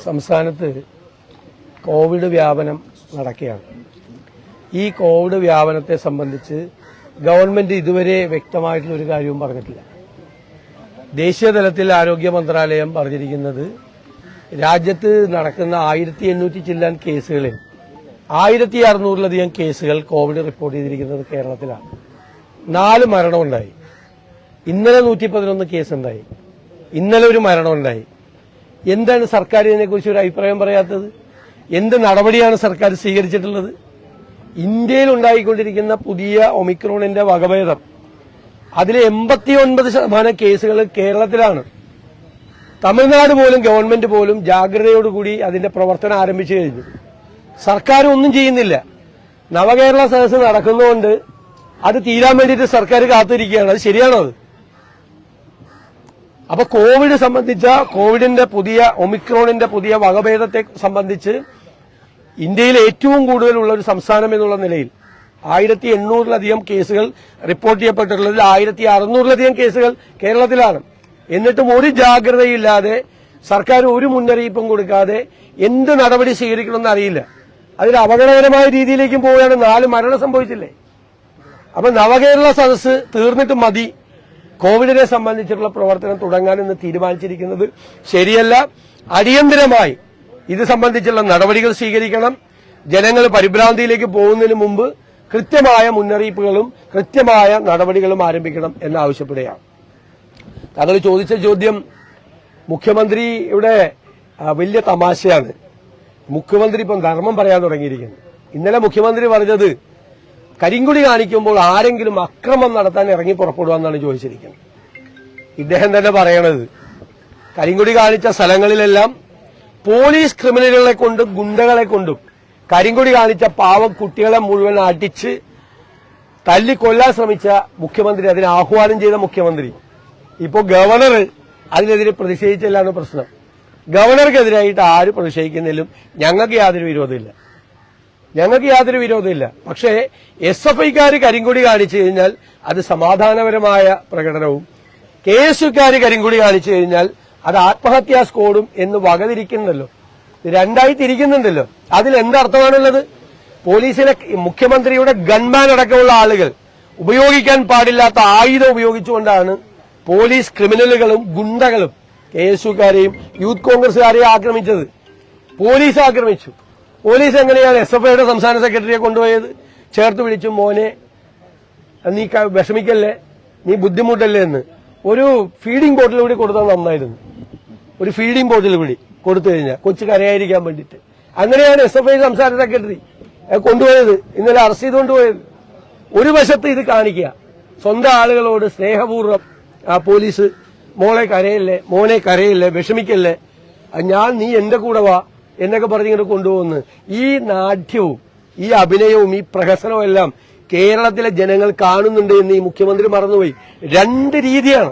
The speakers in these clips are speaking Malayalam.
സംസ്ഥാനത്ത് കോവിഡ് വ്യാപനം നടക്കുകയാണ്. ഈ കോവിഡ് വ്യാപനത്തെ സംബന്ധിച്ച് ഗവൺമെന്റ് ഇതുവരെ വ്യക്തമായിട്ടുള്ള ഒരു കാര്യവും പറഞ്ഞിട്ടില്ല. ദേശീയ തലത്തിൽ ആരോഗ്യ മന്ത്രാലയം പറഞ്ഞിരിക്കുന്നത് രാജ്യത്ത് നടക്കുന്ന 1800 ചില്ലാൻ കേസുകളിൽ 1600-ലധികം കേസുകൾ കോവിഡ് റിപ്പോർട്ട് ചെയ്തിരിക്കുന്നത് കേരളത്തിലാണ്. 4 മരണമുണ്ടായി. ഇന്നലെ 111 കേസുണ്ടായി. ഇന്നലെ ഒരു മരണമുണ്ടായി. എന്താണ് സർക്കാർ ഇതിനെക്കുറിച്ച് ഒരു അഭിപ്രായം പറയാത്തത്? എന്ത് നടപടിയാണ് സർക്കാർ സ്വീകരിച്ചിട്ടുള്ളത്? ഇന്ത്യയിൽ ഉണ്ടായിക്കൊണ്ടിരിക്കുന്ന പുതിയ ഒമിക്രോണിന്റെ വകഭേദം അതിലെ 89% കേസുകൾ കേരളത്തിലാണ്. തമിഴ്നാട് പോലും ഗവൺമെന്റ് പോലും ജാഗ്രതയോടുകൂടി അതിന്റെ പ്രവർത്തനം ആരംഭിച്ചു കഴിഞ്ഞു. സർക്കാർ ഒന്നും ചെയ്യുന്നില്ല. നവകേരള സദസ്സ് നടക്കുന്നതുകൊണ്ട് അത് തീരാൻ വേണ്ടിയിട്ട് സർക്കാർ കാത്തിരിക്കുകയാണ്. അത് ശരിയാണോ? അത് അപ്പൊ കോവിഡ് സംബന്ധിച്ച കോവിഡിന്റെ പുതിയ ഒമിക്രോണിന്റെ പുതിയ വകഭേദത്തെ സംബന്ധിച്ച് ഇന്ത്യയിൽ ഏറ്റവും കൂടുതലുള്ള ഒരു സംസ്ഥാനം എന്നുള്ള നിലയിൽ 1800-ലധികം കേസുകൾ റിപ്പോർട്ട് ചെയ്യപ്പെട്ടിട്ടുള്ളതിൽ 1600-ലധികം കേസുകൾ കേരളത്തിലാണ്. എന്നിട്ടും ഒരു ജാഗ്രതയില്ലാതെ സർക്കാർ ഒരു മുന്നറിയിപ്പും കൊടുക്കാതെ എന്ത് നടപടി സ്വീകരിക്കണമെന്ന് അറിയില്ല. അതിൽ അപകടകരമായ രീതിയിലേക്കും പോവുകയാണ്. 4 മരണം സംഭവിച്ചില്ലേ? അപ്പൊ നവകേരള സദസ്സ് തീർന്നിട്ട് മതി കോവിഡിനെ സംബന്ധിച്ചിട്ടുള്ള പ്രവർത്തനം തുടങ്ങാനെന്ന് തീരുമാനിച്ചിരിക്കുന്നത് ശരിയല്ല. അടിയന്തരമായി ഇത് സംബന്ധിച്ചുള്ള നടപടികൾ സ്വീകരിക്കണം. ജനങ്ങൾ പരിഭ്രാന്തിയിലേക്ക് പോകുന്നതിന് മുമ്പ് കൃത്യമായ മുന്നറിയിപ്പുകളും കൃത്യമായ നടപടികളും ആരംഭിക്കണം എന്നാവശ്യപ്പെടുകയാണ്. താങ്കൾ ചോദിച്ച ചോദ്യം മുഖ്യമന്ത്രിയുടെ വലിയ തമാശയാണ്. മുഖ്യമന്ത്രി ഇപ്പം ധർമ്മം പറയാൻ തുടങ്ങിയിരിക്കുന്നു. ഇന്നലെ മുഖ്യമന്ത്രി പറഞ്ഞത് കരിങ്കൊടി കാണിക്കുമ്പോൾ ആരെങ്കിലും അക്രമം നടത്താൻ ഇറങ്ങി പുറപ്പെടുവാന്നാണ് ചോദിച്ചിരിക്കുന്നത്. ഇദ്ദേഹം തന്നെ പറയണത് കരിങ്കൊടി കാണിച്ച സ്ഥലങ്ങളിലെല്ലാം പോലീസ് ക്രിമിനലുകളെ കൊണ്ടും ഗുണ്ടകളെ കൊണ്ടും കരിങ്കൊടി കാണിച്ച പാവം കുട്ടികളെ മുഴുവൻ അടിച്ച് തല്ലിക്കൊല്ലാൻ ശ്രമിച്ച മുഖ്യമന്ത്രി, അതിന് ആഹ്വാനം ചെയ്ത മുഖ്യമന്ത്രി, ഇപ്പോ ഗവർണർ അതിനെതിരെ പ്രതിഷേധിച്ചല്ലാണ് പ്രശ്നം. ഗവർണർക്കെതിരായിട്ട് ആര് പ്രതിഷേധിക്കുന്നതിലും ഞങ്ങൾക്ക് യാതൊരു വിരോധമില്ല. പക്ഷേ SFIക്കാർ കരിങ്കൊടി കാണിച്ചു കഴിഞ്ഞാൽ അത് സമാധാനപരമായ പ്രകടനവും KSUക്കാർ കരിങ്കൊടി കാണിച്ചു കഴിഞ്ഞാൽ അത് ആത്മഹത്യാ സ്ക്വാഡും എന്ന് വകതിരിക്കുന്നുണ്ടല്ലോ, രണ്ടായി തിരിക്കുന്നുണ്ടല്ലോ. അതിൽ എന്തർത്ഥമാണുള്ളത്? പോലീസിലെ മുഖ്യമന്ത്രിയുടെ ഗൺമാൻ അടക്കമുള്ള ആളുകൾ ഉപയോഗിക്കാൻ പാടില്ലാത്ത ആയുധം ഉപയോഗിച്ചുകൊണ്ടാണ് പോലീസ് ക്രിമിനലുകളും ഗുണ്ടകളും KSUക്കാരെയും യൂത്ത് കോൺഗ്രസുകാരെയും ആക്രമിച്ചത്. പോലീസ് ആക്രമിച്ചു. പോലീസ് എങ്ങനെയാണ് SFIയുടെ സംസ്ഥാന സെക്രട്ടറിയെ കൊണ്ടുപോയത്? ചേർത്ത് വിളിച്ചു, മോനെ നീ വിഷമിക്കല്ലേ, നീ ബുദ്ധിമുട്ടല്ലേ എന്ന് ഒരു ഫീഡിംഗ് ബോട്ടിൽ കൂടി കൊടുത്താൽ നന്നായിരുന്നു. ഒരു ഫീഡിംഗ് ബോട്ടിൽ കൂടി കൊടുത്തു കഴിഞ്ഞാൽ കൊച്ചു കരയായിരിക്കാൻ വേണ്ടിയിട്ട്. അങ്ങനെയാണ് SFI സംസ്ഥാന സെക്രട്ടറി കൊണ്ടുപോയത്, ഇന്നലെ അറസ്റ്റ് ചെയ്ത് കൊണ്ടുപോയത്. ഒരു വശത്ത് ഇത് കാണിക്കുക, സ്വന്തം ആളുകളോട് സ്നേഹപൂർവ്വം പോലീസ് മോളെ കരയല്ലേ, മോനെ കരയില്ലേ, വിഷമിക്കല്ലേ, നീ എന്റെ കൂടെ വാ എന്നൊക്കെ പറഞ്ഞിങ്ങനെ കൊണ്ടുപോകുന്നു. ഈ നാട്യവും ഈ അഭിനയവും ഈ പ്രഹസനവും എല്ലാം കേരളത്തിലെ ജനങ്ങൾ കാണുന്നുണ്ട് എന്ന് ഈ മുഖ്യമന്ത്രി മറന്നുപോയി. 2 രീതിയാണ്.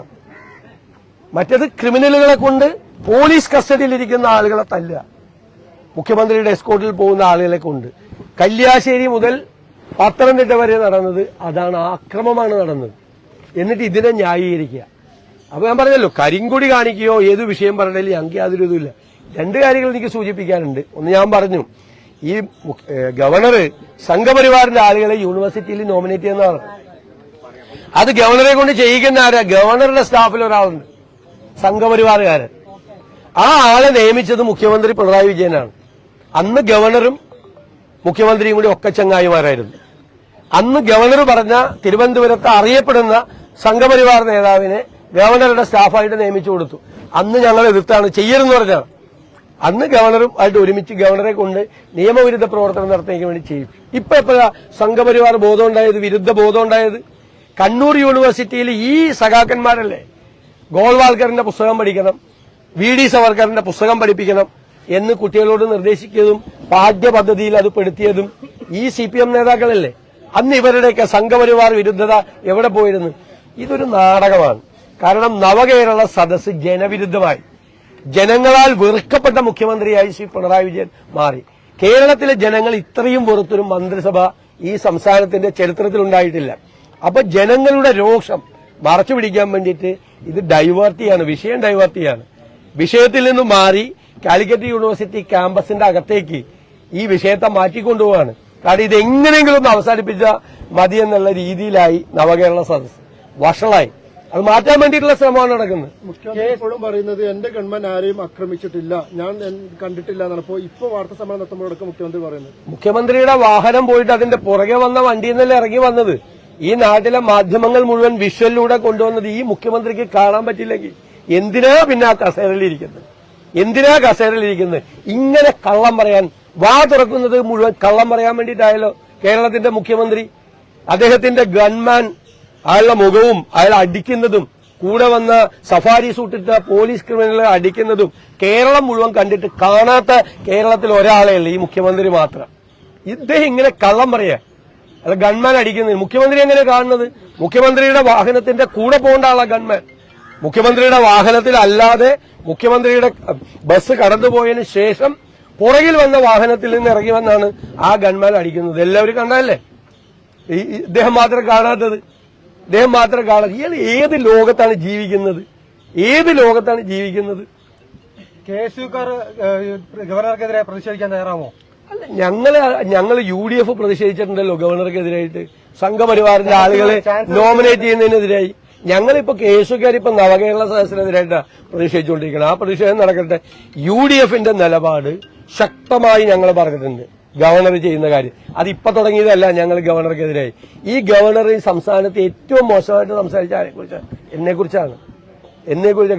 മറ്റേത് ക്രിമിനലുകളെ കൊണ്ട് പോലീസ് കസ്റ്റഡിയിലിരിക്കുന്ന ആളുകളെ തല്ലുക, മുഖ്യമന്ത്രിയുടെ എസ്കോർട്ടിൽ പോകുന്ന ആളുകളെ കൊണ്ട്. കല്യാശ്ശേരി മുതൽ പത്തനംതിട്ട വരെ നടന്നത് അതാണ്, ആക്രമമാണ് നടന്നത്. എന്നിട്ട് ഇതിനെ ന്യായീകരിക്കുക. അപ്പൊ ഞാൻ പറഞ്ഞല്ലോ, കരിങ്കൊടി കാണിക്കുകയോ ഏത് വിഷയം പറഞ്ഞാലും ഞങ്ങൾക്ക് യാതൊരു ഇതുമില്ല. 2 കാര്യങ്ങൾ എനിക്ക് സൂചിപ്പിക്കാനുണ്ട്. ഒന്ന്, ഞാൻ പറഞ്ഞു, ഈ ഗവർണർ സംഘപരിവാറിന്റെ ആളുകളെ യൂണിവേഴ്സിറ്റിയിൽ നോമിനേറ്റ് ചെയ്യുന്നതാണ്. അത് ഗവർണറെ കൊണ്ട് ചെയ്യിക്കുന്ന ആരാ? ഗവർണറുടെ സ്റ്റാഫിൽ ഒരാളുണ്ട്, സംഘപരിവാറുകാരൻ. ആ ആളെ നിയമിച്ചത് മുഖ്യമന്ത്രി പിണറായി വിജയനാണ്. അന്ന് ഗവർണറും മുഖ്യമന്ത്രിയും കൂടി ഒക്കെ ചങ്ങായിമാരായിരുന്നു. അന്ന് ഗവർണർ പറഞ്ഞ തിരുവനന്തപുരത്ത് അറിയപ്പെടുന്ന സംഘപരിവാർ നേതാവിനെ ഗവർണറുടെ സ്റ്റാഫായിട്ട് നിയമിച്ചു കൊടുത്തു. അന്ന് ഞങ്ങൾ എതിർത്താണ്, ചെയ്യരുതെന്ന് പറഞ്ഞാണ്. അന്ന് ഗവർണറും ആയിട്ട് ഒരുമിച്ച് ഗവർണറെ കൊണ്ട് നിയമവിരുദ്ധ പ്രവർത്തനം നടത്തുന്നതിന് വേണ്ടി ചെയ്യും. ഇപ്പൊ എപ്പോഴാ സംഘപരിവാർ ബോധം ഉണ്ടായത്, വിരുദ്ധ ബോധം ഉണ്ടായത്? കണ്ണൂർ യൂണിവേഴ്സിറ്റിയിൽ ഈ സഖാക്കന്മാരല്ലേ ഗോൾവാൾക്കറിന്റെ പുസ്തകം പഠിക്കണം, VD സവർക്കറിന്റെ പുസ്തകം പഠിപ്പിക്കണം എന്ന് കുട്ടികളോട് നിർദ്ദേശിക്കുന്നതും പാഠ്യപദ്ധതിയിൽ അത് പെടുത്തിയതും ഈ CPM നേതാക്കളല്ലേ? അന്ന് ഇവരുടെയൊക്കെ സംഘപരിവാർ വിരുദ്ധത എവിടെ പോയിരുന്നു? ഇതൊരു നാടകമാണ്. കാരണം നവകേരള സദസ്സ് ജനവിരുദ്ധമായി, ജനങ്ങളാൽ വെറുക്കപ്പെട്ട മുഖ്യമന്ത്രിയായി ശ്രീ പിണറായി വിജയൻ മാറി. കേരളത്തിലെ ജനങ്ങൾ ഇത്രയും വെറുത്തൊരു മന്ത്രിസഭ ഈ സംസ്ഥാനത്തിന്റെ ചരിത്രത്തിലുണ്ടായിട്ടില്ല. അപ്പൊ ജനങ്ങളുടെ രോഷം മറച്ചു പിടിക്കാൻ വേണ്ടിയിട്ട് ഇത് ഡൈവേർട്ട് ചെയ്യാണ്, വിഷയം ഡൈവേർട്ട് ചെയ്യാണ്. വിഷയത്തിൽ നിന്ന് മാറി കാലിക്കറ്റ് യൂണിവേഴ്സിറ്റി ക്യാമ്പസിന്റെ അകത്തേക്ക് ഈ വിഷയത്തെ മാറ്റിക്കൊണ്ടുപോവാണ്. കാരണം ഇതെങ്ങനെയെങ്കിലും ഒന്ന് അവസാനിപ്പിച്ച മതി എന്നുള്ള രീതിയിലായി നവകേരള സദസ് വഷളായി. അത് മാറ്റാൻ വേണ്ടിയിട്ടുള്ള ശ്രമമാണ് നടക്കുന്നത്. മുഖ്യമന്ത്രി എപ്പോഴും പറയുന്നത് എന്റെ ഗവൺമെന്റ് ആരെയും ആക്രമിച്ചിട്ടില്ല, ഞാൻ കണ്ടിട്ടില്ല എന്നാണ്. ഇപ്പൊ വാർത്താ സമ്മേളനം നടത്തുമ്പോഴൊക്കെ മുഖ്യമന്ത്രി പറയുന്നത് മുഖ്യമന്ത്രിയുടെ വാഹനം പോയിട്ട് അതിന്റെ പുറകെ വന്ന വണ്ടിയിൽ നിന്നല്ലേ ഇറങ്ങി വന്നത്. ഈ നാട്ടിലെ മാധ്യമങ്ങൾ മുഴുവൻ വിഷ്വലിലൂടെ കൊണ്ടുവന്നത് ഈ മുഖ്യമന്ത്രിക്ക് കാണാൻ പറ്റില്ലെങ്കിൽ എന്തിനാ പിന്നെ ആ കസേരയിലിരിക്കുന്നത്? എന്തിനാ കസേരയിലിരിക്കുന്നത്? ഇങ്ങനെ കള്ളം പറയാൻ വാ തുറക്കുന്നത് മുഴുവൻ കള്ളം പറയാൻ വേണ്ടിയിട്ടായല്ലോ കേരളത്തിന്റെ മുഖ്യമന്ത്രി. അദ്ദേഹത്തിന്റെ ഗൺമാൻ അയാളുടെ മുഖവും അയാൾ അടിക്കുന്നതും കൂടെ വന്ന സഫാരി സൂട്ടിട്ട പോലീസ് ക്രിമിനലുകളെ അടിക്കുന്നതും കേരളം മുഴുവൻ കണ്ടിട്ട് കാണാത്ത കേരളത്തിൽ ഒരാളെ ഉള്ളൂ ഈ മുഖ്യമന്ത്രി മാത്രം. ഇദ്ദേഹം ഇങ്ങനെ കള്ളം പറയാ, അല്ല ഗൺമാൻ അടിക്കുന്നത്. മുഖ്യമന്ത്രി എങ്ങനെ കാണുന്നത്? മുഖ്യമന്ത്രിയുടെ വാഹനത്തിന്റെ കൂടെ പോകേണ്ട ആളാ ഗൺമാൻ. മുഖ്യമന്ത്രിയുടെ വാഹനത്തിൽ അല്ലാതെ മുഖ്യമന്ത്രിയുടെ ബസ് കടന്നുപോയതിനു ശേഷം പുറകിൽ വന്ന വാഹനത്തിൽ നിന്ന് ഇറങ്ങി വന്നാണ് ആ ഗൺമാൻ അടിക്കുന്നത്. എല്ലാവരും കണ്ടതല്ലേ? ഇദ്ദേഹം മാത്രം കാണാത്തത്, ഇദ്ദേഹം മാത്രം കാണാത്തത്. ഇയാൾ ഏത് ലോകത്താണ് ജീവിക്കുന്നത്? ഏത് ലോകത്താണ് ജീവിക്കുന്നത്? KSUക്കാർ ഗവർണർക്കെതിരെ പ്രതിഷേധിക്കാൻ തയ്യാറാമോ? അല്ല, ഞങ്ങൾ UDF പ്രതിഷേധിച്ചിട്ടുണ്ടല്ലോ ഗവർണർക്കെതിരായിട്ട്. സംഘപരിവാറിന്റെ ആളുകളെ നോമിനേറ്റ് ചെയ്യുന്നതിനെതിരായി. ഞങ്ങളിപ്പോ KSUക്കാർ ഇപ്പൊ നവകേരള സദസ്സിനെതിരായിട്ടാണ് പ്രതിഷേധിച്ചുകൊണ്ടിരിക്കുന്നത്. ആ പ്രതിഷേധം നടക്കട്ടെ. UDFന്റെ നിലപാട് ശക്തമായി ഞങ്ങൾ പറഞ്ഞിട്ടുണ്ട് ഗവർണർ ചെയ്യുന്ന കാര്യം. അതിപ്പോ തുടങ്ങിയതല്ല. ഞങ്ങൾ ഗവർണർക്കെതിരായി. ഈ ഗവർണർ ഈ സംസ്ഥാനത്ത് ഏറ്റവും മോശമായിട്ട് സംസാരിച്ച ആരെക്കുറിച്ചാണ്? എന്നെക്കുറിച്ചാണ്.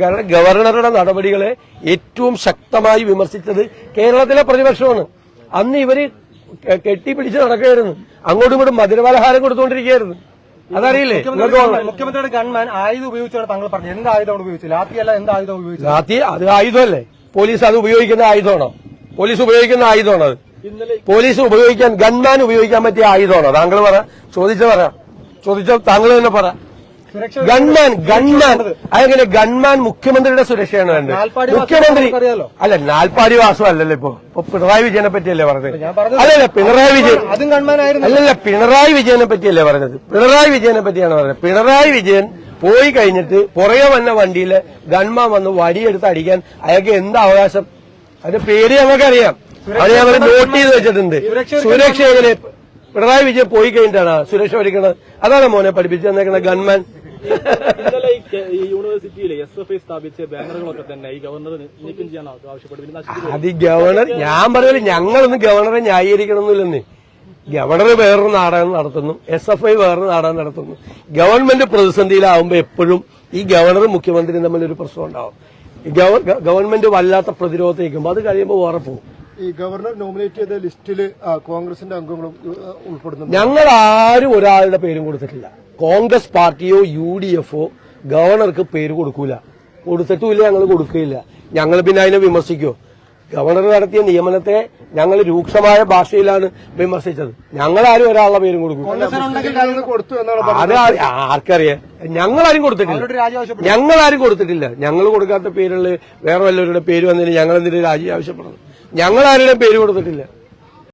കാരണം ഗവർണറുടെ നടപടികളെ ഏറ്റവും ശക്തമായി വിമർശിച്ചത് കേരളത്തിലെ പ്രതിപക്ഷമാണ്. അന്ന് ഇവര് കെട്ടിപ്പിടിച്ച് നടക്കുകയായിരുന്നു, അങ്ങോട്ടും ഇങ്ങോട്ടും മധുരപലഹാരം കൊടുത്തുകൊണ്ടിരിക്കുകയായിരുന്നു. അതറിയില്ലേ? മുഖ്യമന്ത്രിയുടെ ഗൺമാൻ ആയുധം ഉപയോഗിച്ചാണ് താങ്കൾ പറഞ്ഞത്. എന്ത് ആയുധമാണ് ഉപയോഗിച്ചത്? ലാത്തിയല്ല, എന്ത് ആയുധം ഉപയോഗിച്ചത്? ലാത്തി അത് ആയുധമല്ലേ? പോലീസ് അത് ഉപയോഗിക്കുന്ന ആയുധമാണോ? പോലീസ് ഉപയോഗിക്കുന്ന ആയുധമാണോ അത്? പോലീസ് ഉപയോഗിക്കാൻ ഗൺമാൻ ഉപയോഗിക്കാൻ പറ്റിയ ആയുധമാണോ? താങ്കൾ പറ, ചോദിച്ച താങ്കൾ തന്നെ പറ. ഗൺമാൻ അതെങ്ങനെ? ഗൺമാൻ മുഖ്യമന്ത്രിയുടെ സുരക്ഷയാണ് വേണ്ടത്. മുഖ്യമന്ത്രി അല്ല, നാൽപ്പാടി വാസം അല്ലല്ലോ ഇപ്പൊ പിണറായി വിജയനെ പറ്റിയല്ലേ പറഞ്ഞത്? അല്ലല്ല, പിണറായി വിജയൻ അല്ലല്ല, പിണറായി വിജയനെ പറ്റിയല്ലേ പറഞ്ഞത്? പിണറായി വിജയനെ പറ്റിയാണ് പറഞ്ഞത്. പിണറായി വിജയൻ പോയി കഴിഞ്ഞിട്ട് പുറകെ വന്ന വണ്ടിയില് ഗൺമാൻ വന്ന് വടിയെടുത്ത് അടിക്കാൻ അയാൾക്ക് എന്താ അവകാശം? അതിന്റെ പേര് ഞങ്ങൾക്ക് അറിയാം, അത് ഞങ്ങൾ നോട്ട് ചെയ്ത് വെച്ചിട്ടുണ്ട്. സുരക്ഷ എങ്ങനെ? പിണറായി വിജയൻ പോയി കഴിഞ്ഞിട്ടാണ് സുരക്ഷ പഠിക്കുന്നത്. അതാണ് മോനെ പഠിപ്പിച്ചു തന്നേക്കുന്ന ഗൺമാൻ. ഇന്നലെ ഈ യൂണിവേഴ്സിറ്റിയിലെ SFI സ്ഥാപിച്ച ബാനറുകളൊക്കെ തന്നെ ഈ ഗവർണർ നീക്കം ചെയ്യാൻ ആവശ്യപ്പെട്ടു. അത് ഗവർണർ, ഞാൻ പറയല് ഞങ്ങളൊന്നും ഗവർണറെ ന്യായീകരിക്കണമെന്നില്ലെന്ന്. ഗവർണർ വേറൊരു നാടകം നടത്തുന്നു, SFI വേറൊരു നാടകം നടത്തുന്നു. ഗവൺമെന്റ് പ്രതിസന്ധിയിലാവുമ്പോൾ എപ്പോഴും ഈ ഗവർണറും മുഖ്യമന്ത്രിയും തമ്മിലൊരു പ്രശ്നം ഉണ്ടാവും. ഗവൺമെന്റ് വല്ലാത്ത പ്രതിരോധത്തിലേക്കും അത് കഴിയുമ്പോൾ വേറെ പോകും. ഈ ഗവർണർ നോമിനേറ്റ് ചെയ്ത ലിസ്റ്റിൽ കോൺഗ്രസിന്റെ അംഗങ്ങളും ഉൾപ്പെടുന്നു. ഞങ്ങൾ ആരും ഒരാളുടെ പേരും കൊടുത്തിട്ടില്ല. കോൺഗ്രസ് പാർട്ടിയോ UDFോ ഗവർണർക്ക് പേര് കൊടുത്തിട്ടുമില്ല, ഞങ്ങൾ കൊടുക്കുകയില്ല. ഞങ്ങൾ പിന്നെ അതിനെ വിമർശിക്കുമോ? ഗവർണർ നടത്തിയ നിയമനത്തെ ഞങ്ങൾ രൂക്ഷമായ ഭാഷയിലാണ് വിമർശിച്ചത്. ഞങ്ങളാരും ഒരാളുടെ പേരും കൊടുക്കും. അത് ആർക്കറിയാം? ഞങ്ങളാരും കൊടുത്തിട്ടില്ല. ഞങ്ങൾ കൊടുക്കാത്ത പേരുള്ള വേറെ വല്ലവരുടെ പേര് വന്നതിന് ഞങ്ങൾ എന്തിനു രാജി ആവശ്യപ്പെടുന്നത്? ഞങ്ങളാരുടെയും പേര് കൊടുത്തിട്ടില്ല.